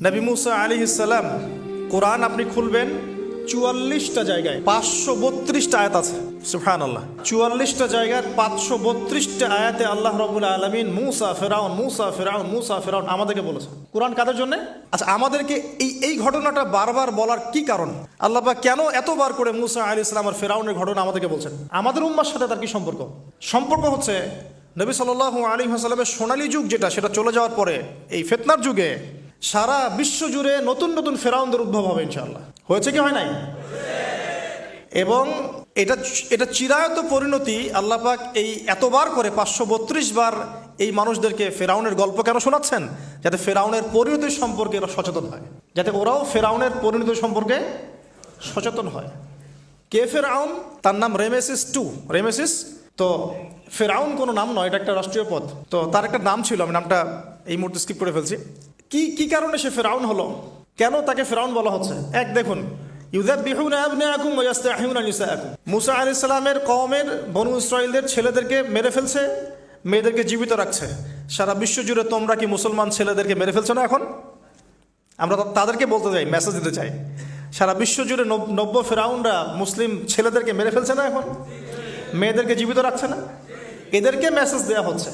নবী মুসা আলাইহিস সালাম, কোরআন আপনি খুলবেন ৪৪টা জায়গায় ৫৩২টা আয়াত আছে। সুবহানাল্লাহ, ৪৪টা জায়গার ৫৩২টা আয়াতে আল্লাহ রাব্বুল আলামিন মুসা ফেরাউন মুসা ফেরাউন মুসা ফেরাউন আমাদেরকে বলেছে। কোরআন কাদের জন্য? আচ্ছা, আমাদেরকে এই ঘটনাটা বারবার বলার কি কারণ? আল্লাহ পাক কেন এতবার করে মুসা আলাইহিস সালাম আর ফেরাউনের ঘটনা আমাদেরকে বলছেন? আমাদের উম্মার সাথে তার কি সম্পর্ক? সম্পর্ক হচ্ছে নবী সাল্লাল্লাহু আলাইহি ওয়াসাল্লামের সোনালী যুগ যেটা, সেটা চলে যাওয়ার পরে এই ফিতনার যুগে সারা বিশ্ব জুড়ে নতুন নতুন ফেরাউনদের উদ্ভব হবে ইনশাআল্লাহ। হয়েছে কি হয় নাই? এবং এটা চিরায়ত পরিণতি। আল্লাহ পাক এই এতবার করে ৫৩২ বার এই মানুষদেরকে ফেরাউনের গল্প কেন শোনাচ্ছেন? যাতে ফেরাউনের পরিণতি সম্পর্কে এরা সচেতন হয়, যাতে ওরাও ফেরাউনের পরিণতি সম্পর্কে সচেতন হয়। কে ফেরাউন? তার নাম রেমেসিস রেমেসিস। তো ফেরাউন কোনো নাম নয়, এটা একটা রাষ্ট্রীয় পদ। তো তার একটা নাম ছিল, আমি নামটা এই মুহূর্তে স্কিপ করে ফেলছি। কি কারণে সে ফেরাউন হলো? কেন তাকে ফেরাউন বলা হচ্ছে? এক দেখুন, ইউযাববিহুনা আবনাআকুম ওয়া ইস্তাহইউনা নিসাআকুম। মুসা আলাইহিস সালামের কওমের বনু ইসরাঈলদের ছেলেদেরকে মেরে ফেলছে, মেয়েদেরকে জীবিত রাখছে। সারা বিশ্ব জুড়ে তোমরা কি মুসলমান ছেলেদেরকে মেরে ফেলছো না? এখন আমরা তাদেরকে বলতে চাই, মেসেজ দিতে চাই, সারা বিশ্ব জুড়ে নব্য ফেরাউনরা মুসলিম ছেলেদেরকে মেরে ফেলছে না? এখন মেয়েদেরকে জীবিত রাখছে না? এদেরকে মেসেজ দেওয়া হচ্ছে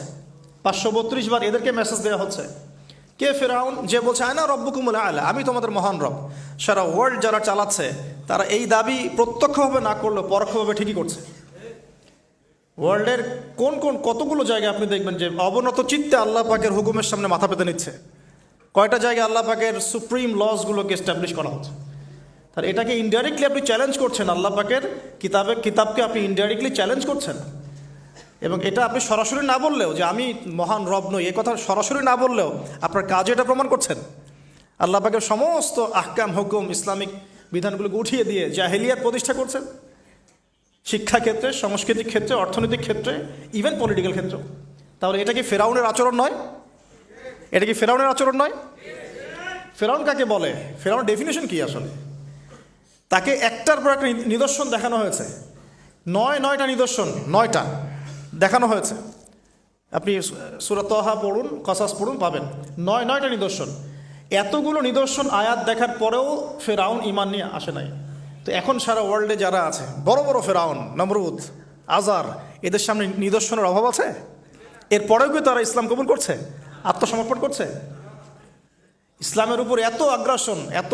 ৫৩২ বার, এদেরকে মেসেজ দেওয়া হচ্ছে। কে ফেরাউন? যে বলছে আনা রব্বুকুমুল আ'লা, আমি তোমাদের মহান রব। সারা ওয়ার্ল্ড যারা চালাচ্ছে তারা এই দাবি প্রত্যক্ষভাবে না করলেও পরোক্ষভাবে ঠিকই করছে। ওয়ার্ল্ডের কতগুলো জায়গায় আপনি দেখবেন যে অবনত চিত্তে আল্লাহ পাকের হুকুমের সামনে মাথা পেতে নিচ্ছে। কয়টা জায়গায় আল্লাহ পাকের সুপ্রিম লসগুলোকে এস্টাবলিশ করা হচ্ছে। তাহলে এটাকে ইনডাইরেক্টলি আপনি চ্যালেঞ্জ করছেন, আল্লাহ পাকের কিতাবকে আপনি ইনডাইরেক্টলি চ্যালেঞ্জ করছেন। এবং এটা আপনি সরাসরি না বললেও, যে আমি মহান রব নই, এ কথা সরাসরি না বললেও আপনার কাজে এটা প্রমাণ করছেন। আল্লাহ পাকের সমস্ত আহকাম হুকুম ইসলামিক বিধানগুলোকে উঠিয়ে দিয়ে জাহেলিয়াত প্রতিষ্ঠা করছেন, শিক্ষা ক্ষেত্রে, সাংস্কৃতিক ক্ষেত্রে, অর্থনৈতিক ক্ষেত্রে, ইভেন পলিটিক্যাল ক্ষেত্রে। তাহলে এটা কি ফেরাউনের আচরণ নয়? এটা কি ফেরাউনের আচরণ নয়? ফেরাউন কাকে বলে? ফেরাউনের ডেফিনেশন কি আসলে? তাকে একটার পর একটা নিদর্শন দেখানো হয়েছে। নয়টা নিদর্শন, 9টা দেখানো হয়েছে। আপনি সূরা তাহা পড়ুন, কসাস পড়ুন, পাবেন 9টা নিদর্শন। এতগুলো নিদর্শন আয়াত দেখার পরেও ফেরাউন ঈমান নিয়ে আসে নাই। তো এখন সারা ওয়ার্ল্ডে যারা আছে, বড় বড় ফেরাউন, নমরুদ, আজার, এদের সামনে নিদর্শনের অভাব আছে? এরপরেও কি তারা ইসলাম কবুল করছে, আত্মসমর্পণ করছে? ইসলামের উপর এত আগ্রাসন, এত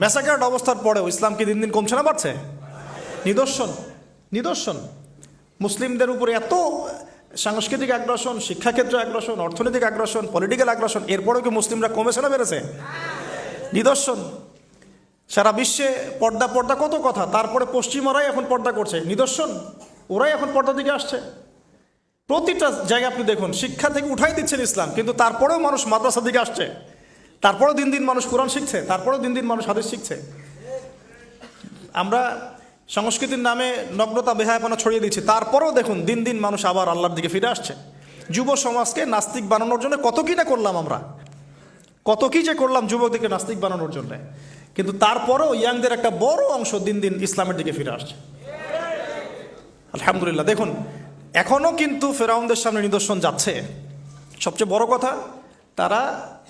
ম্যাসাকার্ড অবস্থার পরেও ইসলাম কি দিন দিন কমছে না বাড়ছে? নিদর্শন। মুসলিমদের উপরে এত সাংস্কৃতিক আগ্রাসন, শিক্ষাক্ষেত্রে আগ্রাসন, অর্থনৈতিক আগ্রাসন, পলিটিক্যাল আগ্রাসন, এরপরেও কি মুসলিমরা কমেছে না বেড়েছে? নিদর্শন। সারা বিশ্বে পর্দা কত কথা, তারপরে পশ্চিমারাই এখন পর্দা করছে। নিদর্শন, ওরাই এখন পর্দার দিকে আসছে। প্রতিটা জায়গায় আপনি দেখুন, শিক্ষা থেকে উঠাই দিচ্ছেন ইসলাম, কিন্তু তারপরেও মানুষ মাদ্রাসার দিকে আসছে, তারপরেও দিন দিন মানুষ কোরআন শিখছে, তারপরেও দিন দিন মানুষ হাদিস শিখছে। আমরা সংস্কৃতির নামে নগ্নতা বেহায়াপনা ছড়িয়ে দিচ্ছি, তারপরেও দেখুন দিন দিন মানুষ আবার আল্লাহর দিকে ফিরে আসছে। যুব সমাজকে নাস্তিক বানানোর জন্য কত কি না করলাম আমরা, কত কি যে করলাম যুবকদেরকে নাস্তিক বানানোর জন্য, কিন্তু তারপরেও ইয়াংদের একটা বড় অংশ দিন দিন ইসলামের দিকে ফিরে আসছে। আলহামদুলিল্লাহ। দেখুন, এখনও কিন্তু ফেরাউনদের সামনে নিদর্শন যাচ্ছে। সবচেয়ে বড় কথা, তারা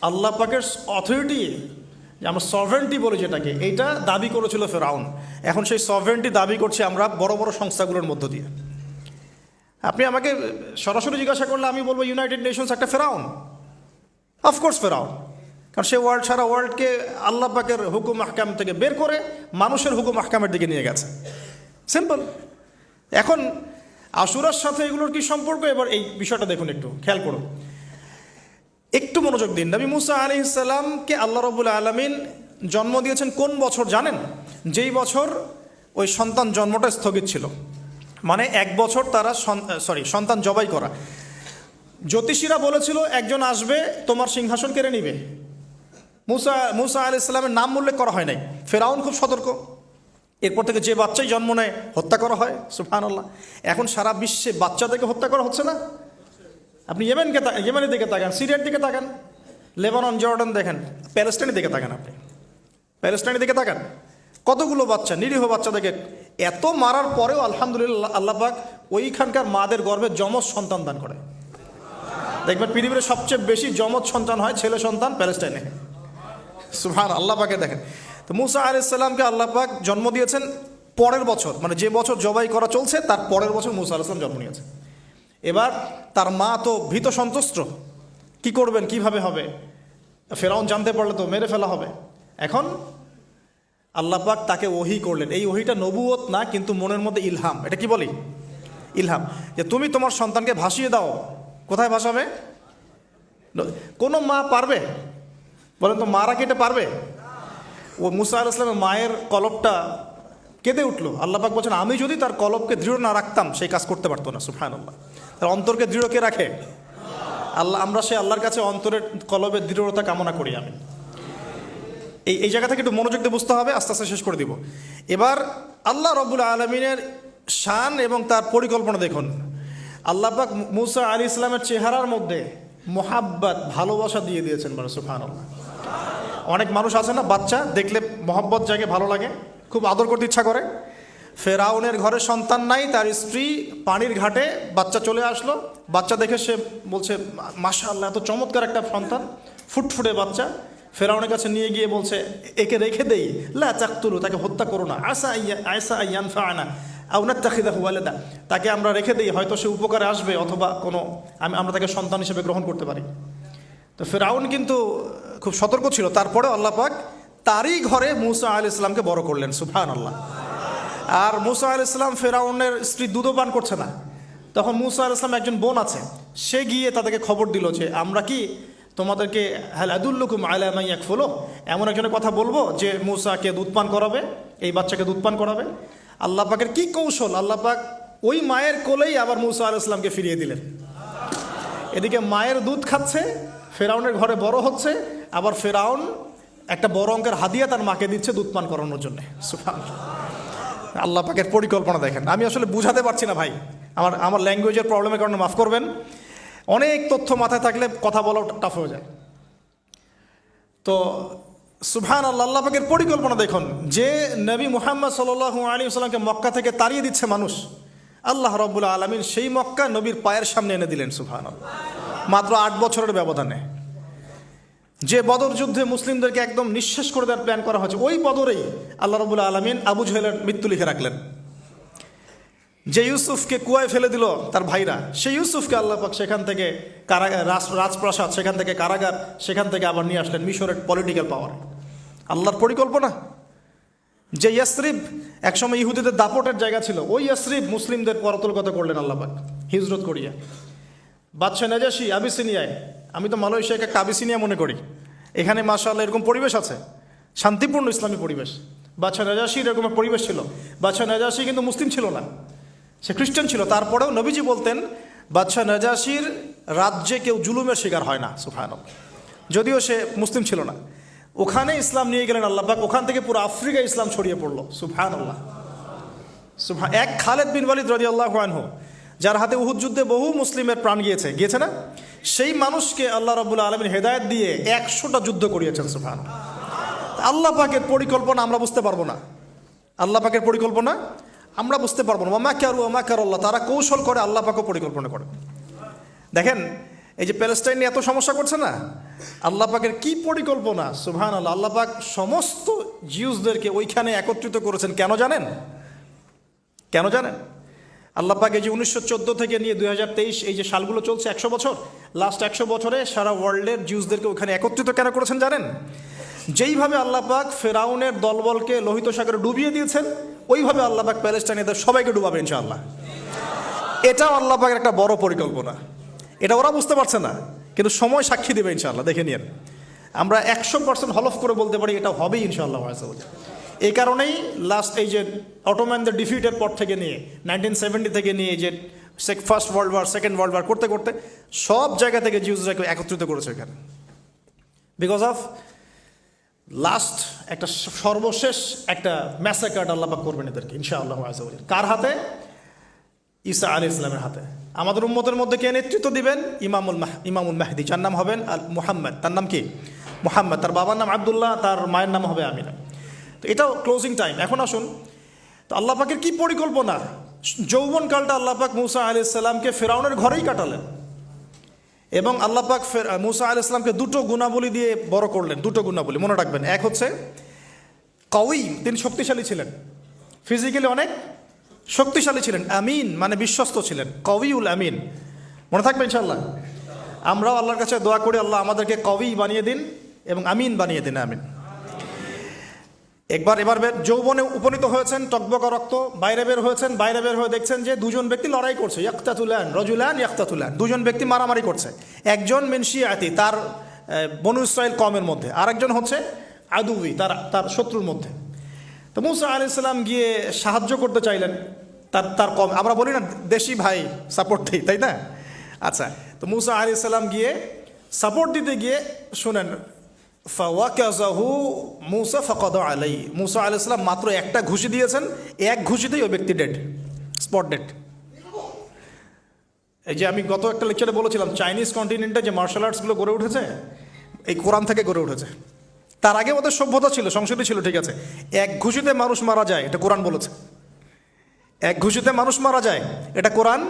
আল্লাহ পাকের অথরিটি, যে আমরা সভরেন্টি বলি যেটাকে, এইটা দাবি করেছিল ফেরাউন। এখন সেই সভরেন্টি দাবি করছি আমরা বড় বড় সংস্থাগুলোর মধ্য দিয়ে। আপনি আমাকে সরাসরি জিজ্ঞাসা করলে আমি বলবো ইউনাইটেড নেশনস একটা ফেরাউন। অফকোর্স ফেরাউন, কারণ সে সারা ওয়ার্ল্ডকে আল্লাহ পাকের হুকুম আহকাম থেকে বের করে মানুষের হুকুম আহকামের দিকে নিয়ে গেছে। সিম্পল। এখন আশুরার সাথে এগুলোর কি সম্পর্ক? এবার এই বিষয়টা দেখুন, একটু খেয়াল করুন, একটু মনোযোগ দিন। নবী মুসা আলাইহিস সালামকে আল্লাহ রাব্বুল আলামিন জন্ম দিয়েছেন কোন বছর জানেন? যেই বছর ওই সন্তান জন্মটা স্থগিত ছিল, মানে 1 বছর তারা সন্তান জবাই করা। জ্যোতিষীরা বলেছিল একজন আসবে তোমার সিংহাসন কেড়ে নিবে। মুসা আলাইহিস সালামের নাম উল্লেখ করা হয় নাই। ফেরাউন খুব সতর্ক, এরপর থেকে যে বাচ্চাই জন্ম নেয় হত্যা করা হয়। সুবহানাল্লাহ। এখন সারা বিশ্বে বাচ্চাদেরকে হত্যা করা হচ্ছে না? আপনি ইয়েমেনের দিকে তাকান, সিরিয়ার দিকে তাকান, লেবানন, জর্ডান দেখেন, প্যালেস্টাইনের দিকে তাকান, আপনি প্যালেস্টাইনের দিকে তাকান, কতগুলো বাচ্চা, নিরীহ বাচ্চাদেরকে এত মারার পরেও আলহামদুলিল্লাহ আল্লাহ পাক ওইখানকার মাদের গর্ভে যমজ সন্তান দান করে। দেখবেন পৃথিবীর সবচেয়ে বেশি যমজ সন্তান হয় ছেলে সন্তান প্যালেস্টাইনে। সুবহান আল্লাহ পাকে দেখেন। তো মুসা আলাইহিস সালামকে আল্লাহ পাক জন্ম দিয়েছেন পরের বছর, মানে যে বছর জবাই করা চলছে তার পরের বছর মুসা আলাইহিস সালাম জন্ম নিয়েছে। এবার তার মা তো ভীত সন্ত্রস্ত, কি করবেন, কিভাবে হবে, ফেরাউন জানতে পারলে তো মেরে ফেলা হবে। এখন আল্লাহ পাক তাকে ওহী করলেন। এই ওহীটা নবুয়ত না, কিন্তু মনের মধ্যে ইলহাম। এটা কি বলি? ইলহাম। যে তুমি তোমার সন্তানকে ভাসিয়ে দাও। কোথায় ভাসাবে? কোনো মা পারবে? বলেন তো, মারা কি এটা পারবে? ও মুসা আলাইহিস সালামের মায়ের কলবটা কেঁদে উঠলো। আল্লাহ পাক বলছেন, আমি যদি তার কলবকে দৃঢ় না রাখতাম সেই কাজ করতে পারতো না। সুবহানাল্লাহ। তার অন্তরকে দৃঢ় কে রাখে? আল্লাহ। আমরা সে আল্লাহর কাছে অন্তরের কলবের দৃঢ়তা কামনা করি। আমি এই জায়গা থেকে একটু মনোযোগ দিয়ে বুঝতে হবে, আস্তে আস্তে শেষ করে দিব। এবার আল্লাহ রাব্বুল আলামিনের শান এবং তার পরিকল্পনা দেখুন। আল্লাহ পাক মুসা আলাইহিস সালামের চেহারার মধ্যে মোহাব্বত, ভালোবাসা দিয়ে দিয়েছেন। মানে সুবহানাল্লাহ। অনেক মানুষ আছে না, বাচ্চা দেখলে মহব্বত জাগে, ভালো লাগে, খুব আদর করতে ইচ্ছা করে। ফেরাউনের ঘরে সন্তান নাই, তার স্ত্রী পানির ঘাটে বাচ্চা চলে আসলো। বাচ্চা দেখে সে বলছে, মাশাআল্লাহ, এত চমৎকার একটা সন্তান, ফুটফুটে বাচ্চা। ফেরাউনের কাছে নিয়ে গিয়ে বলছে, একে রেখে দেই, লা তাকতুলু, তাকে হত্যা করো না, আয়সা ইয়ানফাআনা আও নাত্তাখিযাহু ওয়ালাদা, তাকে আমরা রেখে দেই, হয়তো সে উপকারে আসবে, অথবা কোনো আমরা তাকে সন্তান হিসেবে গ্রহণ করতে পারি। তো ফেরাউন কিন্তু খুব সতর্ক ছিল। তারপরে আল্লাহ পাক তারই ঘরে মুসা আলাইহিস সালামকে বড় করলেন। সুবহানাল্লাহ। আর মুসা আলাইহিস সালাম ফেরাউনের স্ত্রী দুধও পান করছে না। তখন মুসা আলাইহিস সালাম একজন বোন আছে, সে গিয়ে তাদেরকে খবর দিল যে আমরা কি তোমাদেরকে হাল আদুল্লুকুম আলা মান ইয়াকফুলু, এমন একজনের কথা বলবো যে মুসাকে দুধ পান করাবে, এই বাচ্চাকে দুধ পান করাবে। আল্লাহ পাকের কি কৌশল! আল্লাহ পাক ওই মায়ের কোলেই আবার মুসা আলাইহিস সালামকে ফিরিয়ে দিলেন। এদিকে মায়ের দুধ খাচ্ছে, ফেরাউনের ঘরে বড় হচ্ছে, আবার ফেরাউন একটা বড় অঙ্কের হাদিয়া তার মাকে দিচ্ছে দুধ পান করানোর জন্য। সুবহানাল্লাহ। আল্লাহ পাকের পরিকল্পনা দেখেন। আমি আসলে বুঝাতে পারছি না ভাই, আমার ল্যাঙ্গুয়েজের প্রবলেমের কারণে মাফ করবেন। অনেক তথ্য মাথায় থাকলে কথা বলাও টাফ হয়ে যায়। তো সুবহানাল্লাহ, আল্লাহ পাকের পরিকল্পনা দেখুন। যে নবী মুহাম্মদ সাল্লাল্লাহু আলাইহি ওয়াসাল্লামকে মক্কা থেকে তাড়িয়ে দিচ্ছে মানুষ, আল্লাহ রাব্বুল আলামিন সেই মক্কা নবীর পায়ের সামনে এনে দিলেন। সুবহানাল্লাহ। মাত্র 8 বছরের ব্যবধানে। যে বদর যুদ্ধে মুসলিমদেরকে একদম নিঃশেষ করে দেওয়ার প্ল্যান করা হয়েছে, ওই বদরেই আল্লাহ রাব্বুল আলামিন আবু জেহেলের মৃত্যু লিখে রাখলেন। যে ইউসুফকে কুয়ায় ফেলে দিল তার ভাইরা, সেই ইউসুফকে আল্লাহ পাক সেখান থেকে রাজপ্রাসাদ, সেখান থেকে কারাগার, সেখান থেকে আবার নিয়ে আসলেন মিশরের পলিটিক্যাল পাওয়ার। আল্লাহর পরিকল্পনা। যে ইয়াসরিব একসময় ইহুদিদের দাপটের জায়গা ছিল, ওই ইয়াসরিব মুসলিমদের পরতলগত করলেন আল্লাহ পাক হিজরত করিয়া। বাদশাহ নাজাশি আবিসিনিয়ায়, আমি তো মালয়েশিয়াকে একটা আবিসিনিয়া মনে করি, এখানে মাশাআল্লাহ এরকম পরিবেশ আছে, শান্তিপূর্ণ ইসলামী পরিবেশ। বাদশাহ নাজাশির এরকম পরিবেশ ছিল। বাদশাহ নাজাশি কিন্তু মুসলিম ছিল না, সে খ্রিস্টান ছিল। তারপরেও নবীজি বলতেন, বাদশাহ নাজাশির রাজ্যে কেউ জুলুমের শিকার হয় না। সুবহানাল্লাহ। যদিও সে মুসলিম ছিল না, ওখানে ইসলাম নিয়ে গেলেন আল্লাহ পাক, ওখান থেকে পুরো আফ্রিকা ইসলাম ছড়িয়ে পড়লো। সুবহানাল্লাহ। এক খালেদ বিন ওয়ালিদ রাদিয়াল্লাহু আনহু, যার হাতে উহুদ যুদ্ধে বহু মুসলিমের প্রাণ গিয়েছে না, সেই মানুষকে আল্লাহ রাব্বুল আলামিন হেদায়েত দিয়ে 100টা যুদ্ধ করিয়েছেন। সুবহানাল্লাহ। আল্লাহ পাকের পরিকল্পনা আমরা বুঝতে পারবো না, আল্লাহ পাকের পরিকল্পনা আমরা বুঝতে পারবো না। মাকারু ওয়া মাকারাল্লাহ, তারা কৌশল করে, আল্লাহ পাকও পরিকল্পনা করে। দেখেন এই যে প্যালেস্টাইন নিয়ে এত সমস্যা করছে না, আল্লাহ পাকের কি পরিকল্পনা! সুবহানাল্লাহ। আল্লাহ পাক সমস্ত জিউসদেরকে ওইখানে একত্রিত করেছেন। কেন জানেন? কেন জানেন? আল্লাহ পাক এই যে 1914 থেকে নিয়ে 2023 এই যে সালগুলো চলছে, 100 বছর, লাস্ট 100 বছরে সারা ওয়ার্ল্ডের জিউসদেরকে ওখানে একত্রিত কেন করেছেন জানেন? যেইভাবে আল্লাহ পাক ফেরাউনের দলবলকে লোহিত সাগরে ডুবিয়ে দিয়েছেন, ওইভাবে আল্লাহ পাক প্যালেস্টাইনিদের সবাইকে ডুবাবে ইনশাআল্লাহ। এটাও আল্লাহ পাকের একটা বড় পরিকল্পনা। এটা ওরা বুঝতে পারছে না, কিন্তু সময় সাক্ষী দেবে ইনশাআল্লাহ। দেখে নিন, আমরা 100% হলফ করে বলতে পারি এটা হবেই ইনশাআল্লাহ। এই কারণেই লাস্ট এই যে অটোম্যানদের ডিফিটের পর থেকে নিয়ে 1970 থেকে নিয়ে যে first world war, second world war করতে করতে সব জায়গা থেকে জিউসরাকে একত্রিত করেছে এখানে। বিকজ অফ লাস্ট একটা সর্বশেষ একটা ম্যাসাকার আল্লাহ পাক করবেন এদেরকে ইনশাআল্লাহ। কার হাতে? ঈসা আলাইহিস সালামের হাতে। আমাদের উম্মতের মধ্যে কে নেতৃত্ব দিবেন? ইমামুল মাহদি, যার নাম হবেন মুহাম্মদ। তার নাম কি? মুহাম্মদ। তার বাবার নাম আব্দুল্লাহ, তার মায়ের নাম হবে আমিনা। তো এটাও ক্লোজিং টাইম। এখন আসুন, তো আল্লাহ পাকের কি পরিকল্পনা! যৌবনকালটা আল্লাহ পাক মুসা আলাইহিস সালামকে ফেরাউনের ঘরেই কাটালেন। এবং আল্লাহ পাক মুসা আলাইহিস সালামকে দুটো গুণাবলী দিয়ে বড় করলেন। দুটো গুণাবলী মনে রাখবেন। এক হচ্ছে কওয়ী, তিনি শক্তিশালী ছিলেন, ফিজিক্যালি অনেক শক্তিশালী ছিলেন। আমিন মানে বিশ্বস্ত ছিলেন, কওয়ীউল আমিন। মনে থাকবে ইনশাআল্লাহ। আমরাও আল্লাহর কাছে দোয়া করি, আল্লাহ আমাদেরকে কওয়ী বানিয়ে দিন এবং আমিন বানিয়ে দিন, আমিন। এবার যৌবনে উপনীত হয়েছেন, টকবকা রক্ত, বাইরে বের হয়েছেন। বাইরে বের হয়ে দেখছেন যে দুজন ব্যক্তি লড়াই করছে, ইয়াক্তাতুলান রজুলান ইয়াক্তাতুলান, দুজন ব্যক্তি মারামারি করছে। একজন মিন শিয়াতি, তার বনু ইসরাইল কওমের মধ্যে, আরেকজন হচ্ছে আদুবি, তার শত্রুর মধ্যে। তো মুসা আলাইহিস সালাম গিয়ে সাহায্য করতে চাইলেন তার কম। আমরা বলি না দেশি ভাই সাপোর্ট দিই, তাই না? আচ্ছা, তো মুসা আলাইহিস সালাম গিয়ে সাপোর্ট দিতে গিয়ে শুনেন, ফাওয়াকাযাহু মুসা ফাকাদা আলাইহি, মুসা আলাইহিস সালাম মাত্র একটা ঘুষি দিয়েছেন, এক ঘুষিতেই ওই ব্যক্তি ডেড, স্পট ডেড। এই যে আমি গত একটা লেকচারে বলেছিলাম, চাইনিজ কন্টিনেন্টে যে মার্শাল আর্টসগুলো গড়ে উঠেছে এই কোরআন থেকে গড়ে উঠেছে। তার আগে ওদের সভ্যতা ছিল, সংস্কৃতি ছিল, ঠিক আছে। এক ঘুষিতে মানুষ মারা যায়, এটা কোরআন বলেছে। এক ঘুষিতে মানুষ মারা যায়, এটা কোরআন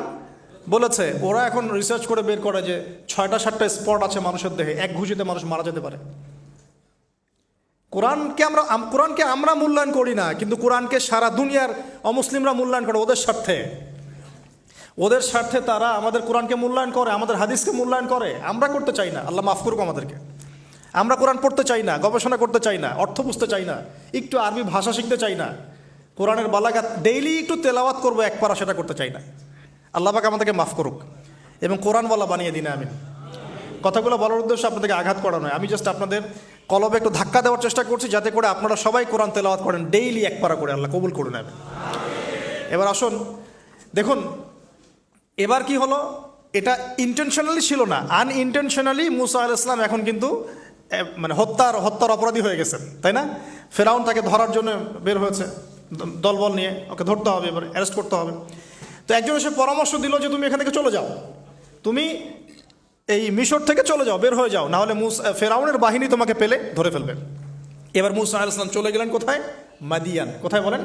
বলেছে। ওরা এখন রিসার্চ করে বের করে যে 6টা-7টা স্পট আছে মানুষের দেহে, এক ঘুষিতে মানুষ মারা যেতে পারে। কোরআনকে আমরা মূল্যায়ন করি না, কিন্তু কোরআনকে সারা দুনিয়ার অমুসলিমরা মূল্যায়ন করে ওদের স্বার্থে তারা আমাদের কোরআনকে মূল্যায়ন করে, আমাদের হাদিসকে মূল্যায়ন করে। আমরা করতে চাই না, আল্লাহ মাফ করুক আমাদেরকে। আমরা কোরআন পড়তে চাই না, গবেষণা করতে চাই না, অর্থ বুঝতে চাই না, একটু আরবি ভাষা শিখতে চাই না, কোরআনের বালাগাত ডেইলি একটু তেলাওয়াত করবো এক পারা, সেটা করতে চাই না। আল্লাহ পাক আমাদেরকে মাফ করুক এবং কোরআনওয়ালা বানিয়ে দিন, আমিন। কথাগুলো বলার উদ্দেশ্য আপনাদেরকে আঘাত করা নয়, আমি জাস্ট আপনাদের কলবে একটু ধাক্কা দেওয়ার চেষ্টা করছি, যাতে করে আপনারা সবাই কোরআন তেলাওয়াত করেন ডেইলি এক পারা করে। আল্লাহ কবুল করে নেবেন। এবার আসুন দেখুন, এবার কি হলো, এটা ইন্টেনশনালি ছিল না, আনইনটেনশনালি মুসা আলাইহিস সালাম এখন কিন্তু মানে হত্যার অপরাধী হয়ে গেছেন, তাই না? ফেরাউন তাকে ধরার জন্য বের হয়েছে দলবল নিয়ে, ওকে ধরতে হবে, এবার অ্যারেস্ট করতে হবে। তো একজন এসে পরামর্শ দিল যে তুমি এখান থেকে চলে যাও, তুমি এই মিশর থেকে চলে যাও, বের হয়ে যাও, নাহলে ফেরাউনের বাহিনী তোমাকে পেলে ধরে ফেলবে। এবার মুসা আলাইহিস সালাম চলে গেলেন কোথায়? মাদিয়ান। কোথায় বলেন?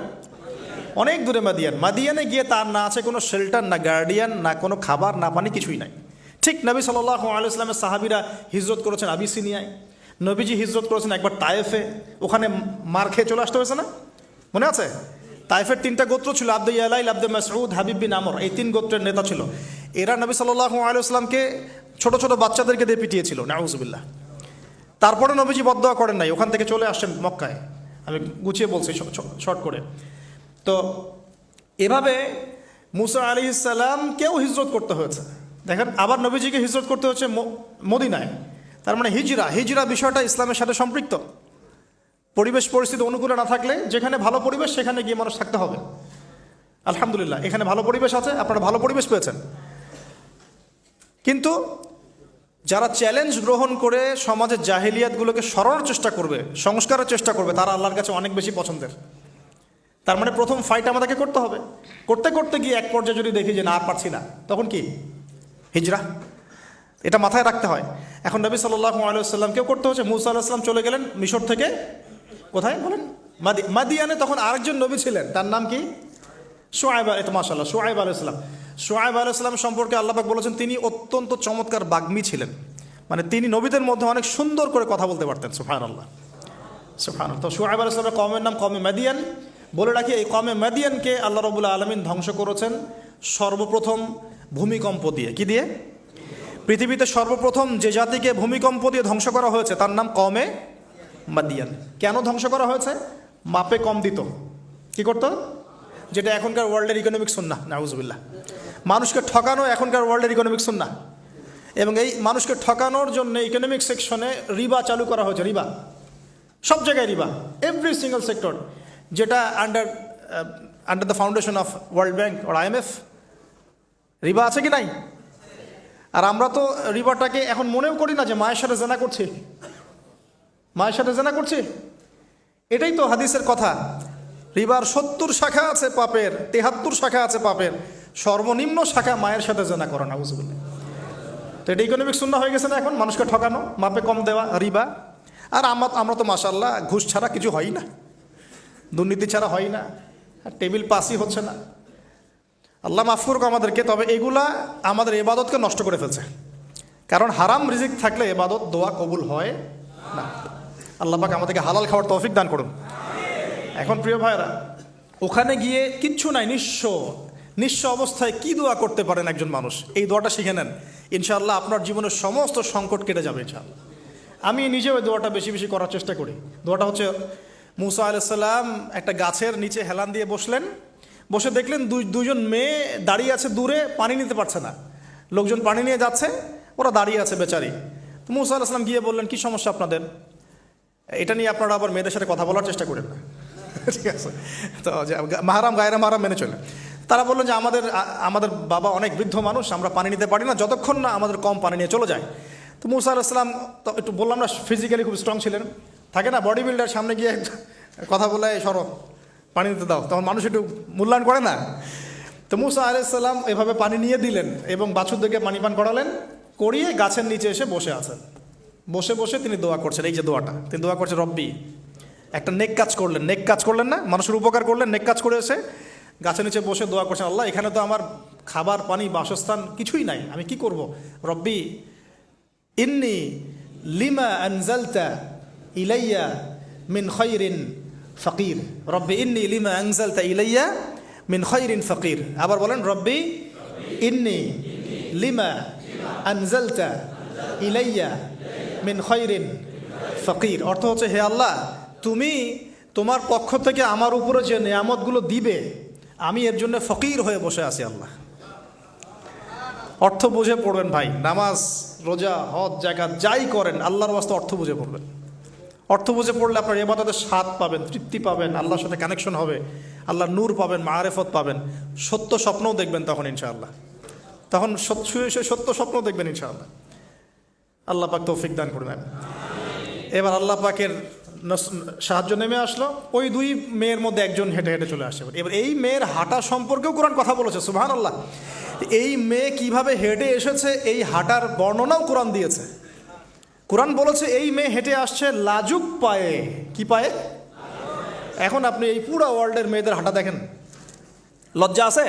অনেক দূরে মাদিয়ান। মাদিয়ানে গিয়ে তার না আছে কোনো শেল্টার, না গার্ডিয়ান, না কোনো খাবার, না পানি, কিছুই নাই। ঠিক নবী সাল্লাল্লাহু আলাইহি ওয়াসাল্লামের সাহাবীরা হিজরত করেছেন আবিসিনিয়ায়, নবীজি হিজরত করেছেন একবার তায়েফে, ওখানে মার খেয়ে চলে আসতে হয়েছে না? মনে আছে? তায়েফের 3টা গোত্র ছিল, আব্দে ইয়ালাইল, আব্দে মাসউদ, হাবিব বিন আমর, এই 3 গোত্রের নেতা ছিল। এরা নবী সাল্লাল্লাহু আলাইহি ওয়াসাল্লামকে ছোট ছোট বাচ্চাদেরকে দিয়ে পিটিয়েছিল, নাউজুবিল্লাহ। তারপরে নবীজি বদদোয়া করেন নাই, ওখান থেকে চলে আসছেন মক্কায়। আমি গুছিয়ে বলছি শর্ট করে। তো এভাবে মুসা আলাইহিস সালামকেও হিজরত করতে হয়েছে। দেখেন, আবার নবীজিকে হিজরত করতে হচ্ছে মদিনায়। তার মানে হিজরা বিষয়টা ইসলামের সাথে সম্পৃক্ত। পরিবেশ পরিস্থিতি অনুকূলে না থাকলে, যেখানে ভালো পরিবেশ সেখানে গিয়ে মানুষ থাকতে হবে। আলহামদুলিল্লাহ, এখানে ভালো পরিবেশ আছে, আপনারা ভালো পরিবেশ পেয়েছেন। কিন্তু যারা চ্যালেঞ্জ গ্রহণ করে সমাজের জাহেলিয়াতগুলোকে সরানোর চেষ্টা করবে, সংস্কারের চেষ্টা করবে, তারা আল্লাহর কাছে অনেক বেশি পছন্দের। তার মানে প্রথম ফাইট আমাদেরকে করতে হবে। করতে করতে গিয়ে এক পর্যায়ে যদি দেখি যে না আর পারছি না, তখন কি? হিজরা। এটা মাথায় রাখতে হয়। এখন নবী সাল্লাল্লাহু আলাইহি ওয়াসাল্লামকেও করতে হচ্ছে। মুসা আলাইহিস সালাম চলে গেলেন মিশর থেকে কোথায় বলেন? মাদিয়ানে। তখন আরেকজন নবী ছিলেন, তার নাম কি? শুআয়ব। এটা মাশাআল্লাহ, শুআয়ব আলাইহিস সালাম। শুআয়ব আলাইহিস সালাম সম্পর্কে আল্লাহ পাক বলেছেন তিনি অত্যন্ত চমৎকার বাগ্মী ছিলেন। মানে তিনি নবীদের মধ্যে অনেক সুন্দর করে কথা বলতে পারতেন। সুবহানাল্লাহ, সুবহানাল্লাহ। তো শুআয়ব আলাইহিস সালামের কওমের নাম কওমে মাদিয়ান। বলে রাখি, এই কওমে মাদিয়ানকে আল্লাহ রাব্বুল আলামিন ধ্বংস করেছেন সর্বপ্রথম ভূমিকম্প দিয়ে। কি দিয়ে? পৃথিবীতে সর্বপ্রথম যে জাতিকে ভূমিকম্প দিয়ে ধ্বংস করা হয়েছে তার নাম কওমে মাদিয়ান। কেন ধ্বংস করা হয়েছে? মাপে কম দিত। কি করতো? যেটা এখনকার ওয়ার্ল্ডের ইকোনমিক সুন্নাহ, নাউজুবিল্লাহ। মানুষকে ঠকানো এখনকার ওয়ার্ল্ডের ইকোনমিক সুন্নাহ। এবং এই মানুষকে ঠকানোর জন্য ইকোনমিক সেকশনে রিবা চালু করা হয়েছে। রিবা, সব জায়গায় রিবা, এভরি সিঙ্গল সেক্টর, যেটা under the foundation of World Bank আর IMF। রিবা আছে কি নাই? আর আমরা তো রিবাটাকে এখন মনেও করি না যে মায়ের সাথে জেনা করছি, মায়ের সাথে জেনা করছি। এটাই তো হাদিসের কথা। রিবার 70 শাখা আছে পাপের, 73 শাখা আছে পাপের, সর্বনিম্ন শাখা মায়ের সাথে জেনা করা, নাউজুবিল্লাহ। তো এটা ইকোনমিক সুন্নাহ হয়ে গেছে না এখন? মানুষকে ঠকানো, মাপে কম দেওয়া, রিবা। আর আমরা তো মাশাআল্লাহ ঘুষ ছাড়া কিছু হয় না, দুর্নীতি ছাড়া হয় না, আর টেবিল পাসই হচ্ছে না। আল্লাহ মাফ করুক আমাদেরকে। তবে এগুলা আমাদের ইবাদতকে নষ্ট করে ফেলছে। কারণ হারাম রিজিক থাকলে ইবাদত দোয়া কবুল হয় না। আল্লাহ পাক আমাদেরকে হালাল খাওয়ার তৌফিক দান করুন। এখন প্রিয় ভাইরা, ওখানে গিয়ে কিচ্ছু নাই, নিঃস্ব অবস্থায় কি দোয়া করতে পারেন একজন মানুষ, এই দোয়াটা শিখে নেন, ইনশাআল্লাহ আপনার জীবনের সমস্ত সংকট কেটে যাবে ইনশাআল্লাহ। আমি নিজেও এই দোয়াটা বেশি বেশি করার চেষ্টা করি। দোয়াটা হচ্ছে, মুসা আলাইহিস সালাম একটা গাছের নিচে হেলান দিয়ে বসলেন, বসে দেখলেন দুইজন মেয়ে দাঁড়িয়ে আছে দূরে, পানি নিতে পারছে না, লোকজন পানি নিয়ে যাচ্ছে, ওরা দাঁড়িয়ে আছে বেচারি। তো মুসা আলাইহিস সালাম গিয়ে বললেন, কি সমস্যা আপনাদের? এটা নিয়ে আপনারা আবার মেয়েদের সাথে কথা বলার চেষ্টা করেন না, ঠিক আছে? তো মাহারাম গায়রা মাহারাম মেনে চলে। তারা বললেন যে আমাদের বাবা অনেক বৃদ্ধ মানুষ, আমরা পানি নিতে পারি না যতক্ষণ না আমাদের কম পানি নিয়ে চলে যায়। তো মুসা আলাইহিস সালাম তো একটু বললাম না, ফিজিক্যালি খুব স্ট্রং ছিলেন, থাকে না বডি বিল্ডার, সামনে গিয়ে কথা বলে সরো পানি নিতে দাও, তখন মানুষ একটু মূল্যায়ন করে না। তো মুসা আলাইহিস সালাম এভাবে পানি নিয়ে দিলেন এবং বাছুরদেরকে পানি পান করালেন, করিয়ে গাছের নিচে এসে বসে আছেন। বসে বসে তিনি দোয়া করছেন, এই যে দোয়াটা তিনি দোয়া করছেন, রব্বি, একটা নেক কাজ করলেন না, মানুষের উপকার করলেন, নেক কাজ করে এসে গাছের নিচে বসে দোয়া করছেন, আল্লাহ এখানে তো আমার খাবার পানি বাসস্থান কিছুই নাই, আমি কি করব? রব্বি ইন্নি লিমা আনজালতা ইলাইয়া মিন খায়রিন ফাকির, রব্বি ইন্নি লিমা আনজালতা ইলাইয়া মিন খায়রিন ফাকির। আবার বলেন, রব্বি ইন্নি লিমা আনজালতা ইলাইয়া মিন খায়রিন ফাকির। অর্থ হচ্ছে, হে আল্লাহ, তুমি তোমার পক্ষ থেকে আমার উপরে যে নিয়ামতগুলো দিবে, আমি এর জন্য ফকির হয়ে বসে আছি আল্লাহ। অর্থ বুঝে পড়বেন ভাই, নামাজ রোজা হজ জাকাত যাই করেন আল্লাহর ওয়াস্তে অর্থ বুঝে পড়বেন। অর্থ বুঝে পড়লে আপনার ইবাদতের স্বাদ পাবেন, তৃপ্তি পাবেন, আল্লাহর সাথে কানেকশন হবে, আল্লাহর নূর পাবেন, মাআরিফত পাবেন, সত্য স্বপ্নও দেখবেন তখন ইনশাআল্লাহ, তখন সত্য স্বপ্ন দেখবেন ইনশাআল্লাহ। আল্লাহ পাক তৌফিক দান করবেন। এবার আল্লাহ পাকের সাহায্য নেমে আসলো, ওই দুই মেয়ের মধ্যে একজন হেঁটে হেঁটে চলে আসে। এবার এই মেয়ের হাঁটা সম্পর্কেও কোরআন কথা বলেছে, সুবহানাল্লাহ। এই মেয়ে কিভাবে হেঁটে এসেছে এই হাঁটার বর্ণনাও কোরআন দিয়েছে। কোরআন বলেছে এই মেয়ে হেঁটে আসছে লাজুক পায়ে। কি পায়ে? এখন আপনি এই পুরো ওয়ার্ল্ডের মেয়েদের হাঁটা দেখেন, লজ্জা আছে?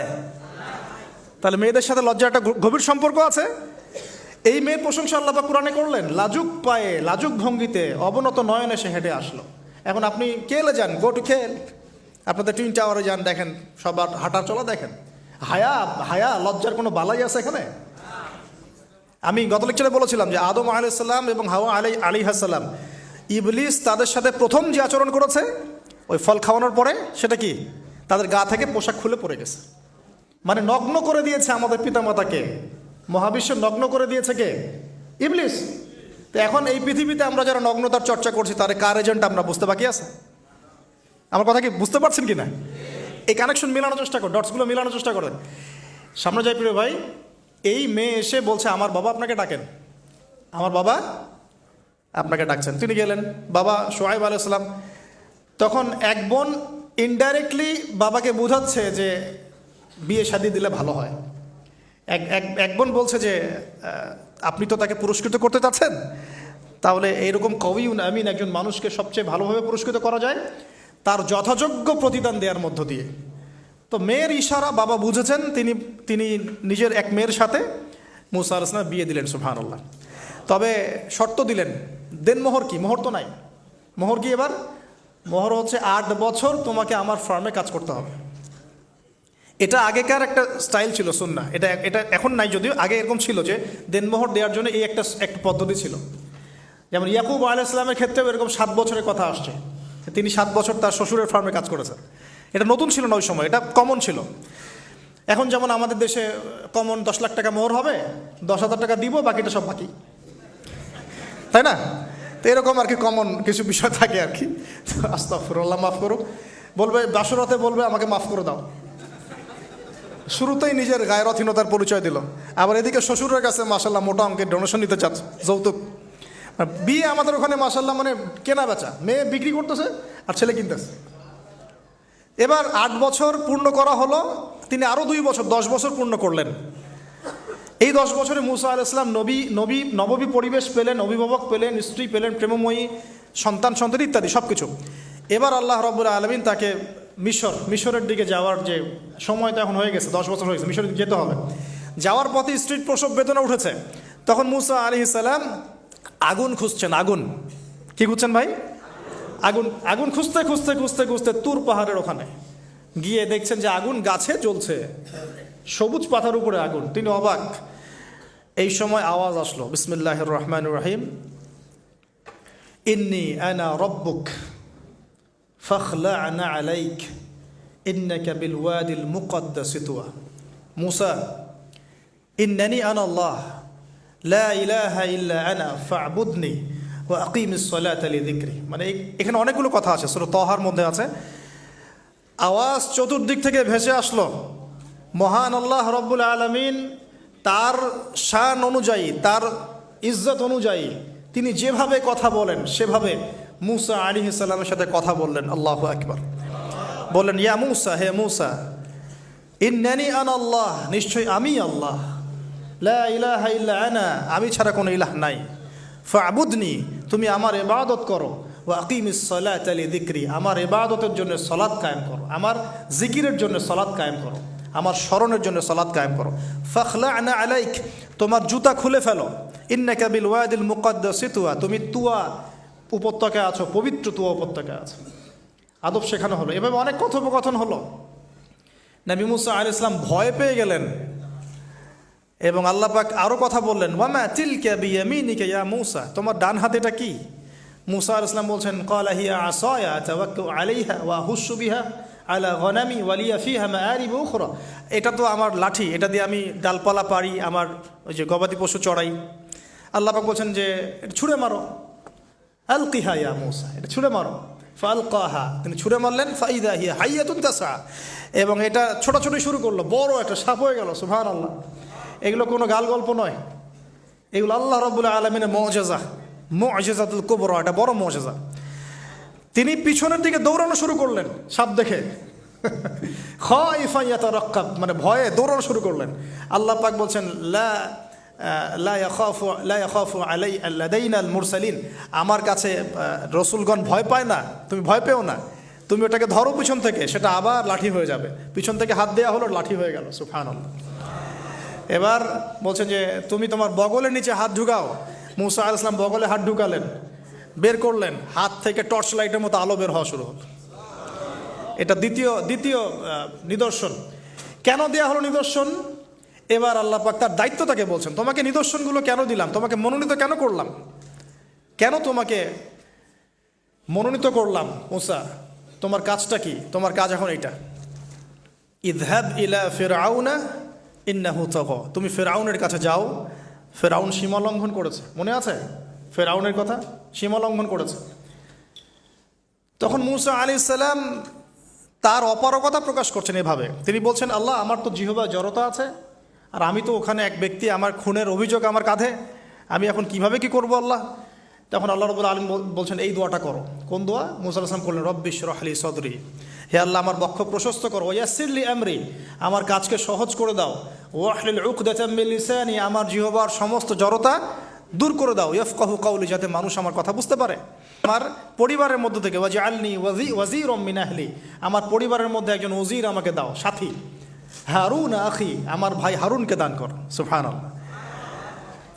তাহলে মেয়েদের সাথে লজ্জা একটা গভীর সম্পর্ক আছে। এই মেয়ের প্রশংসা আল্লাহ পাক কোরআনে করলেন, লাজুক পায়ে লাজুক ভঙ্গিতে অবনত নয়নে সে হেঁটে আসলো। এখন আপনি কেলে যান, গো টু খেল, আপনাদের টুইন টাওয়ারে যান, দেখেন সবার হাঁটার চলা দেখেন। হায়া লজ্জার কোনো বালাই আছে এখানে? আমি গত লেকচারে বলেছিলাম যে আদম আলাইহিস সালাম এবং হাওয়া আলাইহিস সালাম, ইবলিস তাদের সাথে প্রথম যে আচরণ করেছে ওই ফল খাওয়ানোর পরে, সেটা কি? তাদের গা থেকে পোশাক খুলে পড়ে গেছে, মানে নগ্ন করে দিয়েছে আমাদের পিতামাতাকে, মহাবিশ্ব নগ্ন করে দিয়েছে কে? ইবলিস। তো এখন এই পৃথিবীতে আমরা যারা নগ্নতার চর্চা করছি, তার কার এজেন্ট আমরা বুঝতে বাকি আছে? আমার কথা কি বুঝতে পারছেন কি না? এই কানেকশন মেলানোর চেষ্টা করেন, ডটসগুলো মেলানোর চেষ্টা করেন। সামনে যাই প্রিয় ভাই, এই মেয়ে এসে বলছে, আমার বাবা আপনাকে ডাকেন, আমার বাবা আপনাকে ডাকছেন। তিনি গেলেন, বাবা শুআয়ব আলাইহিস সালাম। তখন এক বোন ইনডাইরেক্টলি বাবাকে বোঝাচ্ছে যে বিয়ে শাদী দিলে ভালো হয়। এক বোন বলছে যে আপনি তো তাকে পুরস্কৃত করতে চাচ্ছেন, তাহলে এইরকম কওয়িউন আমিন একজন মানুষকে সবচেয়ে ভালোভাবে পুরস্কৃত করা যায় তার যথাযোগ্য প্রতিদান দেওয়ার মধ্য দিয়ে। তো মেয়ের ইশারা বাবা বুঝেছেন, তিনি নিজের এক মেয়ের সাথে মুসা আলাইহিস সালাম বিয়ে দিলেন, সুবহানাল্লাহ। তবে শর্ত দিলেন, দেনমোহর কি? মোহর তো নাই। মোহর কি? এবার মোহর হচ্ছে 8 বছর তোমাকে আমার ফার্মে কাজ করতে হবে। এটা আগেকার একটা স্টাইল ছিল, সুন্নাহ। এটা এখন নাই, যদিও আগে এরকম ছিল যে দেনমোহর দেওয়ার জন্য এই একটা পদ্ধতি ছিল। যেমন ইয়াকুব আলাইহিস সালামের ক্ষেত্রেও এরকম 7 বছরের কথা আসছে, তিনি 7 বছর তার শ্বশুরের ফার্মে কাজ করেছেন। এটা নতুন ছিল না ওই সময়, এটা কমন ছিল। এখন যেমন আমাদের দেশে কমন 10 লাখ টাকা মোহর হবে, 10,000 টাকা দিব, বাকিটা সব বাকি, তাই না? তো এরকম আর কি কমন কিছু বিষয় থাকে আর কি। আস্তাগফিরুল্লাহ, মাফ করো, বলবে বাসরাতে বলবে আমাকে মাফ করে দাও, শুরুতেই নিজের গায়রথহীনতার পরিচয় দিল। আবার এদিকে শ্বশুরের কাছে মাশাল্লাহ মোটা অঙ্কের ডোনেশন নিতে চাচ্ছে, যৌতুক। বিয়ে আমাদের ওখানে মাশাল্লাহ মানে কেনা বেচা, মেয়ে বিক্রি করতেছে আর ছেলে কিনতেছে। এবার 8 বছর পূর্ণ করা হলো, তিনি আরও 2 বছর 10 বছর পূর্ণ করলেন। এই 10 বছরে মুসা আলাইহিস সালাম নববী পরিবেশ পেলেন, অভিভাবক পেলেন, স্ত্রী পেলেন, প্রেমময়ী সন্তান ইত্যাদি সব কিছু। এবার আল্লাহ রাব্বুল আলামিন তাকে মিশরের দিকে যাওয়ার যে সময় তো এখন হয়ে গেছে, 10 বছর হয়ে গেছে, মিশরের দিকে যেতে হবে। যাওয়ার পথে স্ত্রীর প্রসব বেদনা উঠেছে, তখন মুসা আলাইহিস সালাম আগুন খুঁজছেন। আগুন কি খুঁজছেন ভাই? আগুন। আগুন খুঁজতে খুঁজতে খুঁজতে খুঁজতে তুর পাহাড়ের ওখানে গিয়ে দেখছেন যে আগুন গাছে জ্বলছে, সবুজ পাতার উপরে আগুন। তিনি অবাক। এই সময় আওয়াজ আসলো, বিসমিল্লাহির রহমানির রহিম, ইন্নী আনা রব্বুক ফাখলা'না আলাইক ইন্নাকা বিল ওয়াদিল মুকদ্দাসি তুয়া। মুসা, ইন্নানি আনা আল্লাহ লা ইলাহা ইল্লা আনা ফা'বুদনি ওয়া আকিমিস সালাতা লিযিকরি। মানে এখানে অনেকগুলো কথা আছে, সূরা তাহার মধ্যে আছে। আওয়াজ চতুর্দিক থেকে ভেসে আসলো। মহান আল্লাহ রব্বুল আলামিন তার শান অনুযায়ী, তার ইজ্জত অনুযায়ী তিনি যেভাবে কথা বলেন সেভাবে মুসা আলাইহিস সালামের সাথে কথা বললেন। আল্লাহু আকবার। বললেন, ইয়া মুসা, হে মুসা, ইন্নানি আনা আল্লাহ, নিশ্চয়ই আমি আল্লাহ, লা ইলাহা ইল্লা আনা, আমি ছাড়া কোনো ইলাহ নাই, ফা'বুদনি, তুমি আমার ইবাদত করো, ওয়া আকিমিস সালাতা লিযিকরি, আমার ইবাদতের জন্য সালাত কায়েম করো, আমার জিকিরের জন্য সালাত কায়েম করো, আমার স্মরণের জন্য সালাত কায়েম করো। ফাখলা'না আলাইক, তোমার জুতা খুলে ফেলো, ইন্নাকা বিল ওয়াদিল মুকদ্দাসি তুয়া, তুমি তুয়া উপত্যকায় আছো, পবিত্র তুয়া উপত্যকায় আছো। আদব শেখানো হলো। এভাবে অনেক কথোপকথন হলো। নবী মুসা আলাইহিস সালাম ভয় পেয়ে গেলেন এবং আল্লাহ পাক আরও কথা বললেন, ওয়ামা তিলকা বিয়ামিনিকা ইয়া মুসা, তোমার ডান হাতে এটা কি? মুসা আলাইহিস সালাম বলছেন, ক্বালা হিয়া আসায়া আতাওয়াক্কাউ আলাইহা ওয়া আহুশু বিহা আলা গনামি ওয়া লিয়া ফিহা মাআরিবু উখরা, এটা তো আমার লাঠি, এটা দিয়ে আমি ডালপালা পারি, আমার ওই যে গবাদি পশু চড়াই। আল্লাহ পাক বলছেন যে এটা ছুঁড়ে মারো, আলকিহা ইয়া মুসা, এটা ছুঁড়ে মারো। ফালকাহা, তিনি ছুঁড়ে মারলেন, ফাইদা হিয়া হাইয়াতুন তাসা, এবং এটা ছোটাছুটি শুরু করলো, বড় একটা সাপ হয়ে গেল। সুবহানাল্লাহ। এগুলো কোনো গাল গল্প নয়, এগুলো আল্লাহ রাব্বুল আলামিনের মুআজিজা, মুআজিজাতুল কুবরা, এটা বড় মুআজিজা। তিনি পিছনের দিকে দৌড়ানো শুরু করলেন সাপ দেখে, খাইফান ইয়াতারাক্কাব, মানে ভয়ে দৌড়ানো শুরু করলেন। আল্লাহ পাক বলছেন, লা ইয়াখাফু লাদাইনাল মুরসালিন, আমার কাছে রসুলগণ ভয় পায় না, তুমি ভয় পেও না, তুমি ওটাকে ধরো পিছন থেকে, সেটা আবার লাঠি হয়ে যাবে। পিছন থেকে হাত দেওয়া হলো, লাঠি হয়ে গেল। সুবহানাল্লাহ। এবার বলছেন যে তুমি তোমার বগলের নিচে হাত ঢুকাও। মুসা আলাইহিস সালাম বগলে হাত ঢুকালেন, বের করলেন, হাত থেকে টর্চ লাইটের মতো আলো বের হওয়া শুরু হলো। এটা দ্বিতীয় নিদর্শন। কেন দেয়া হলো নিদর্শন? এবার আল্লাহ পাক তার দায়িত্বটাকে বলছেন, তোমাকে নিদর্শনগুলো কেন দিলাম, তোমাকে মনোনীত কেন করলাম, কেন তোমাকে মনোনীত করলাম মুসা, তোমার কাজটা কি? তোমার কাজ এখন এটা, ইযহাব ইলা ফিরআউনা ইন্নাহু তাগা, তুমি ফিরআউনের কাছে যাও। ফিরআউন সীমা লঙ্ঘন করেছে, মনে আছে ফিরআউনের কথা? সীমা লঙ্ঘন করেছে। তখন মুসা আলাইহিস সালাম তার অপারগতা প্রকাশ করছেন এভাবে। তিনি বলছেন, আল্লাহ, আমার তো জিহ্বা জড়তা আছে, আর আমি তো ওখানে এক ব্যক্তি, আমার খুনের অভিযোগ আমার কাঁধে, আমি এখন কিভাবে কি করব আল্লাহ? তখন আল্লাহ রাব্বুল আলামিন বলছেন, এই দোয়াটা করো। কোন দোয়া? মুসা আলাইহিস সালাম করলেন, রব্বি ইশরাহ লি সদরি, হে আল্লাহ, আমার বক্ষ প্রশস্ত করো, ওয়াসসির লি আমরি, আমার কাজকে সহজ করে দাও, ওয়াহলিল উকদাতাম মিন লিসানি, আমার জিহ্বার সমস্ত জড়তা দূর করে দাও, ইয়াফকাহু কাওলি, যাতে মানুষ আমার কথা বুঝতে পারে। আমার পরিবারের মধ্য থেকে ওয়াজআলনি ওয়াজিরাম মিন আহলি, আমার পরিবারের মধ্যে একজন ওজির আমাকে দাও, সাথী। হারুন আখি, আমার ভাই হারুনকে দান কর। সুবহানাল্লাহ।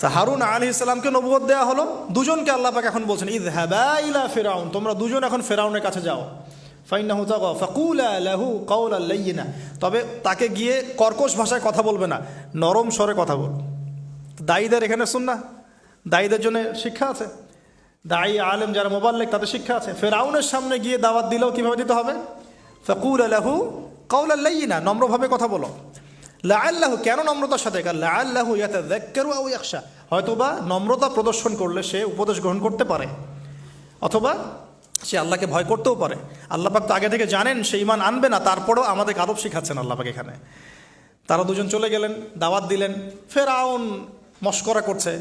তা হারুন আলাইহিস সালামকে নবুয়ত দেওয়া হলো। দুজনকে আল্লাহ পাক এখন বলছেন, ইযহাবা ইলা ফিরআউন, তোমরা দুজন এখন ফিরআউনের কাছে যাও। ফাইন্নাহু তাগা ফাকুলা লাহু কাওলাল লাইয়িনা, তবে তাকে গিয়ে কর্কশ ভাষায় কথা বলবে না, নরম স্বরে কথা বল। দায়ীদের এখানে সুন্নাহ, দায়ীদের জন্য শিক্ষা আছে, দায়ী আলেম যারা মুবাল্লিগ তাদের শিক্ষা আছে। ফিরআউনের সামনে গিয়ে দাওয়াত দিলেও কিভাবে দিতে হবে? ফাকুলা লাহু কাওলাল লাইয়িনা, নম্রভাবে কথা বলো। লাআল্লাহু, কেন নম্রতার সাথে? লাআল্লাহু ইয়াতাযাক্কারু আও ইয়াখশা, হয়তোবা নম্রতা প্রদর্শন করলে সে উপদেশ গ্রহণ করতে পারে, অথবা সে আল্লাহকে ভয় করতেও পারে। আল্লাহ পাক তো আগে থেকে জানেন সে ঈমান আনবে না, তারপরেও আমাদের আদব শিখাচ্ছেন আল্লাহ পাক এখানে। তারা দুজন চলে গেলেন, দাওয়াত দিলেন। ফিরআউন মশকরা করছে,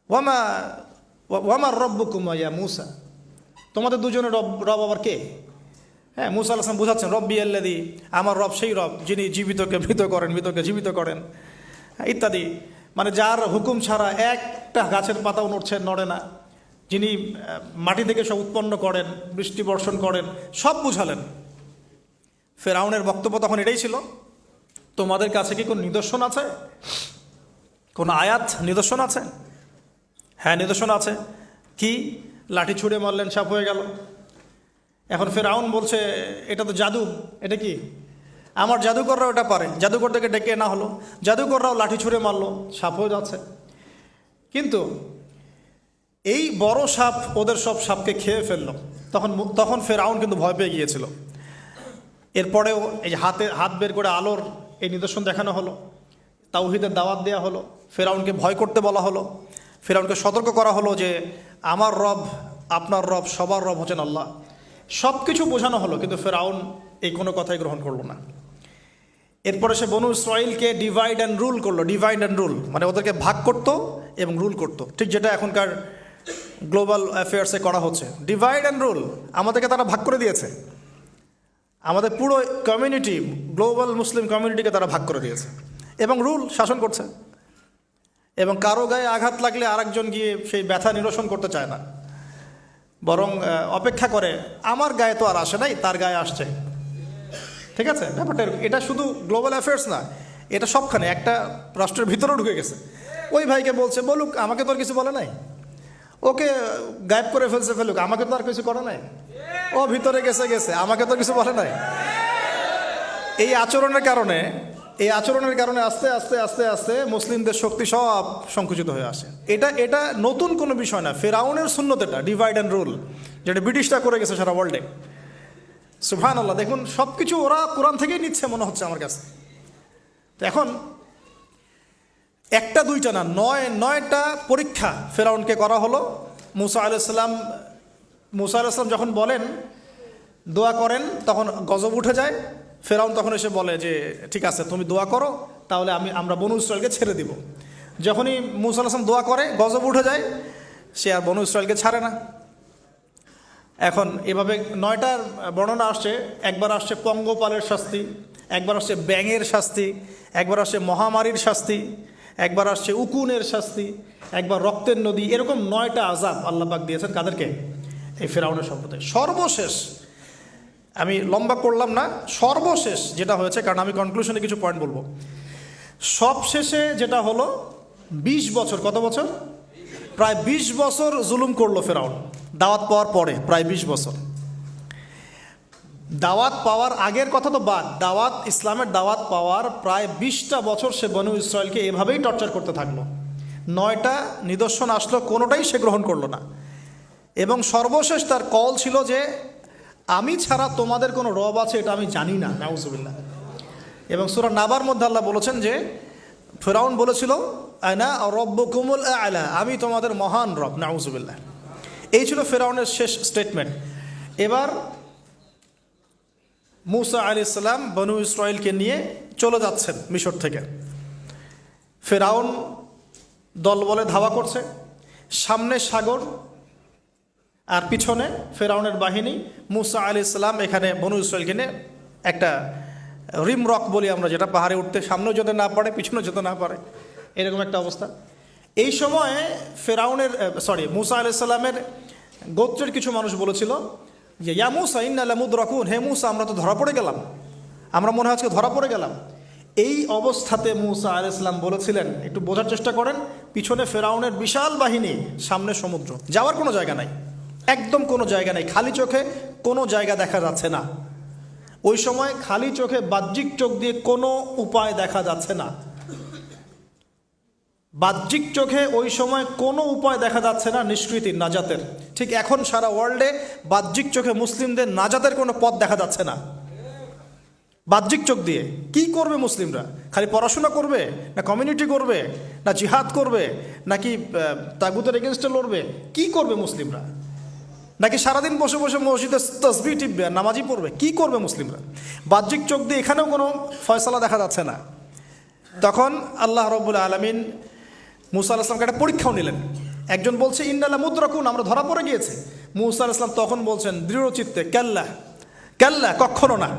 ওয়ামা রব্বুকুম ইয়া মুসা, তোমাদের দুজনের রব আবার কে? হ্যাঁ, মুসা আলাইহিস সালাম বুঝাচ্ছেন, রব্বি আল্লাযী, আমার রব সেই রব যিনি জীবিতকে মৃত করেন, মৃতকে জীবিত করেন, ইত্যাদি। মানে যার হুকুম ছাড়া একটা গাছের পাতাও নড়ে না, যিনি মাটি থেকে সব উৎপন্ন করেন, বৃষ্টি বর্ষণ করেন, সব বুঝালেন। ফিরআউনের বক্তব্য তখন এটাই ছিল, তোমাদের কাছে কি কোনো নিদর্শন আছে? কোন আয়াত নিদর্শন আছে? হ্যাঁ, নিদর্শন আছে। কি? লাঠি ছুঁড়ে মারলেন, সাপ হয়ে গেল। এখন ফেরাউন বলছে এটা তো জাদু, এটা কি? আমার জাদুকররাও এটা পারে, জাদুকরদেরকে ডেকে না হলো, জাদুকররাও লাঠি ছুঁড়ে মারলো, সাপ হয়ে যাচ্ছে। কিন্তু এই বড় সাপ ওদের সব সাপকে খেয়ে ফেললো। তখন ফেরাউন কিন্তু ভয় পেয়ে গিয়েছিল। এরপরেও এই যে হাত বের করে আলোর এই নিদর্শন দেখানো হলো, তাওহীদের দাওয়াত দেওয়া হলো, ফেরাউনকে ভয় করতে বলা হলো, ফেরাউনকে সতর্ক করা হলো যে আমার রব, আপনার রব, সবার রব হচ্ছেন আল্লাহ। সব কিছু বোঝানো হলো, কিন্তু ফেরাউন এই কোনো কথাই গ্রহণ করলো না। এরপরে সে বনু ইসরাইলকে ডিভাইড অ্যান্ড রুল করলো। ডিভাইড অ্যান্ড রুল মানে ওদেরকে ভাগ করতো এবং রুল করতো, ঠিক যেটা এখনকার গ্লোবাল অ্যাফেয়ার্সে করা হচ্ছে। ডিভাইড অ্যান্ড রুল, আমাদেরকে তারা ভাগ করে দিয়েছে। আমাদের পুরো কমিউনিটি, গ্লোবাল মুসলিম কমিউনিটিকে তারা ভাগ করে দিয়েছে এবং রুল, শাসন করছে। এবং কারো গায়ে আঘাত লাগলে আরেকজন গিয়ে সেই ব্যথা নিরসন করতে চায় না, বরং অপেক্ষা করে আমার গায়ে তো আর আসে নাই, তার গায়ে আসছে। ঠিক আছে, ব্যাপারটা এটা শুধু গ্লোবাল অ্যাফেয়ার্স না, এটা সবখানে একটা রাষ্ট্রের ভিতরেও ঢুকে গেছে। ওই ভাইকে বলছে বলুক, আমাকে তো আর কিছু বলে নাই, ওকে গায়েব করে ফেলুক, আমাকে তো আর কিছু করে নাই, ও ভিতরে গেছে, আমাকে তো কিছু বলে নাই। এই আচরণের কারণে আস্তে আস্তে আস্তে আস্তে মুসলিমদের শক্তি সব সংকুচিত হয়ে আসে। এটা নতুন কোনো বিষয় না, ফেরাউনের সুন্নত এটা, ডিভাইড অ্যান্ড রুল, যেটা ব্রিটিশরা করে গেছে সারা ওয়ার্ল্ডে। সুবহানাল্লাহ, দেখুন সব কিছু ওরা কোরআন থেকেই নিচ্ছে মনে হচ্ছে আমার কাছে। তো এখন একটা দুইটা না, নয়টা পরীক্ষা ফেরাউনকে করা হলো। মুসা আলাইহিস সালাম যখন বলেন দোয়া করেন, তখন গজব উঠে যায়। ফেরাউন তখন এসে বলে যে ঠিক আছে, তুমি দোয়া করো, তাহলে আমরা বনু ইসরাইলকে ছেড়ে দিব। যখনই মুসা আলাইহিস সালাম দোয়া করে, গজব উঠে যায়, সে আর বনু ইসরাইলকে ছাড়ে না। এখন এভাবে 9টার বর্ণনা আসছে। একবার আসছে পঙ্গপালের শাস্তি, একবার আসছে ব্যাঙের শাস্তি, একবার আসছে মহামারীর শাস্তি, একবার আসছে উকুনের শাস্তি, একবার রক্তের নদী। এরকম 9টা আযাব আল্লাহ পাক দিয়েছেন কাদেরকে? এই ফেরাউনের সম্প্রদায়। সর্বশেষ, আমি লম্বা করলাম না, সর্বশেষ যেটা হয়েছে, কারণ আমি কনক্লুশনে কিছু পয়েন্ট বলবো। সবশেষে যেটা হলো 20 বছর, কত বছর? প্রায় 20 বছর জুলুম করলো ফেরাউন দাওয়াত পাওয়ার পরে। প্রায় 20 বছর। দাওয়াত পাওয়ার আগের কথা তো বাদ, ইসলামের দাওয়াত পাওয়ার প্রায় 20টা বছর সে বনু ইসরাইলকে এভাবেই টর্চার করতে থাকলো। 9টা নিদর্শন আসলো, কোনোটাই সে গ্রহণ করলো না। এবং সর্বশেষ তার কল ছিল যে আমি ছাড়া তোমাদের কোনো রব আছে এটা আমি জানি না, নাউজুবিল্লাহ। এবং সূরা নাবার মধ্যে আল্লাহ বলেছেন যে ফেরাউন বলেছিল আনা রব্বুকুমুল আ'লা, আমি তোমাদের মহান রব, নাউজুবিল্লাহ। এই ছিল ফেরাউনের শেষ স্টেটমেন্ট। এবার মুসা আলাইহিস সালাম বনু ইসরাইলকে নিয়ে চলে যাচ্ছেন মিশর থেকে। ফেরাউন দলবলে ধাওয়া করছে, সামনে সাগর আর পিছনে ফেরাউনের বাহিনী। মুসা আলাইহিস সালাম এখানে বনু ইসরাইলকে নিয়ে একটা রিম রক বলি আমরা, যেটা পাহাড়ে উঠতে সামনেও যেতে না পারে, পিছনেও যেতে না পারে, এরকম একটা অবস্থা। এই সময়ে মুসা আলাইহিস সালামের গোত্রের কিছু মানুষ বলেছিল যে ইয়া মুসা ইন্না লামুদরাকুন, হে মুসা আমরা তো ধরা পড়ে গেলাম, আমরা মনে হয় আজকে ধরা পড়ে গেলাম। এই অবস্থাতে মুসা আলাইহিস সালাম বলেছিলেন, একটু বোঝার চেষ্টা করেন, পিছনে ফেরাউনের বিশাল বাহিনী, সামনে সমুদ্র, যাওয়ার কোনো জায়গা নাই, একদম কোনো জায়গা নাই, খালি চোখে কোনো জায়গা দেখা যাচ্ছে না। ওই সময় খালি চোখে, বাহ্যিক চোখ দিয়ে কোনো উপায় দেখা যাচ্ছে না। বাহ্যিক চোখে ওই সময় কোনো উপায় দেখা যাচ্ছে না নিষ্কৃতির, নাজাতের। ঠিক এখন সারা ওয়ার্ল্ডে বাহ্যিক চোখে মুসলিমদের নাজাতের কোনো পথ দেখা যাচ্ছে না। বাহ্যিক চোখ দিয়ে কি করবে মুসলিমরা? খালি পড়াশোনা করবে, না কমিউনিটি করবে, না জিহাদ করবে, নাকি তাগুতের এগেনস্টে লড়বে? কি করবে মুসলিমরা? নাকি সারাদিন বসে বসে মসজিদে তাসবিহ টিপবে আর নামাজি পড়বে? কি করবে মুসলিমরা? বাহ্যিক চোখ দিয়ে এখানেও কোনো ফয়সালা দেখা যাচ্ছে না। তখন আল্লাহ রাব্বুল আলামিন মুসা আলাইহিস সালামকে একটা পরীক্ষাও নিলেন। একজন বলছে ইন্না লামুদরাকুন, আমরা ধরা পড়ে গিয়েছে। মুসা আলাইহিস সালাম তখন বলছেন দৃঢ় চিত্তে, কাল্লা, কখনো না,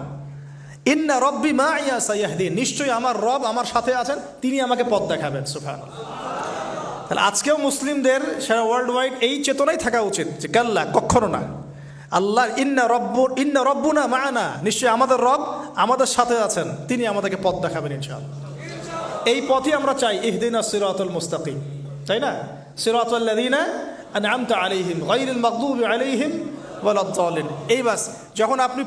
ইন্না রব্বি মাইয়া সাইয়াহদিন, নিশ্চয়ই আমার রব আমার সাথে আছেন, তিনি আমাকে পথ দেখাবেন। সুবহানাল্লাহ। তাহলে আজকেও মুসলিমদের সারা ওয়ার্ল্ড ওয়াইড এই চেতনাই থাকা উচিত যে কাল্লা, কখনো না। আল্লাহ ইন্না রব্বুনা মা'ানা, নিশ্চয়ই আমাদের রব আমাদের সাথে আছেন, তিনি আমাদেরকে পথ দেখাবেন ইনশাআল্লাহ। এই পথে আমরা চাই ইহদিনাস সিরাতাল মুস্তাকিম, তাই না? সিরাতাল লাযিনা আনআমতা আলাইহিম গায়রিল মাগদুবি আলাইহিম ওয়ালাদ-দাল্লিন। এই বাস যখন আপনি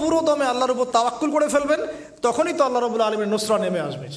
পুরো দমে আল্লাহর উপর তাওয়াক্কুল করে ফেলবেন, তখনই তো আল্লাহ রাব্বুল আলামিনের নুসরা নেমে আসবে।